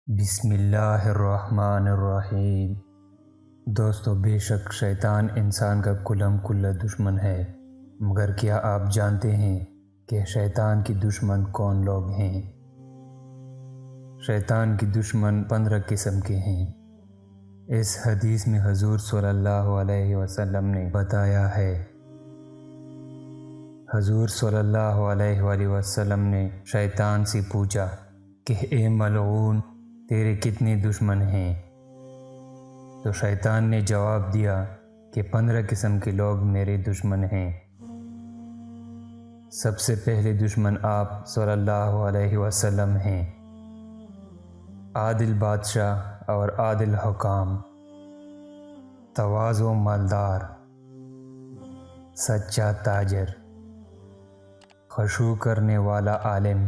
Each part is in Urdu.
بسم اللہ الرحمن الرحیم۔ دوستو، بے شک شیطان انسان کا کلم کلا دشمن ہے، مگر کیا آپ جانتے ہیں کہ شیطان کی دشمن کون لوگ ہیں؟ شیطان کی دشمن 15 قسم کے ہیں۔ اس حدیث میں حضور صلی اللہ علیہ وسلم نے بتایا ہے۔ حضور صلی اللہ علیہ وآلہ وسلم نے شیطان سے پوچھا کہ اے ملعون، تیرے کتنے دشمن ہیں؟ تو شیطان نے جواب دیا کہ 15 قسم کے لوگ میرے دشمن ہیں۔ سب سے پہلے دشمن آپ صلی اللہ علیہ وسلم ہیں۔ عادل بادشاہ اور عادل حکام، تواضع مالدار، سچا تاجر، خشوع کرنے والا عالم،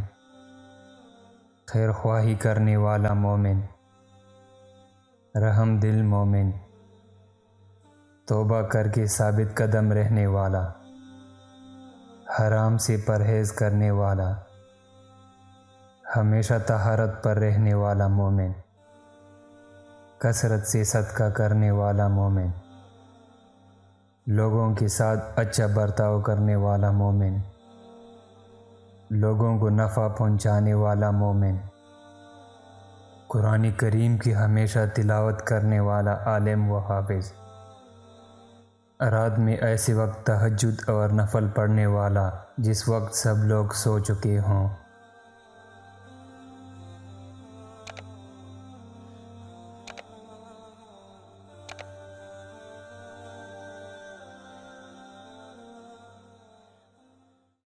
خیر خواہی کرنے والا مومن، رحم دل مومن، توبہ کر کے ثابت قدم رہنے والا، حرام سے پرہیز کرنے والا، ہمیشہ طہارت پر رہنے والا مومن، کثرت سے صدقہ کرنے والا مومن، لوگوں کے ساتھ اچھا برتاؤ کرنے والا مومن، لوگوں کو نفع پہنچانے والا مومن، قرآن کریم کی ہمیشہ تلاوت کرنے والا عالم و حافظ، رات میں ایسے وقت تہجد اور نفل پڑھنے والا جس وقت سب لوگ سو چکے ہوں۔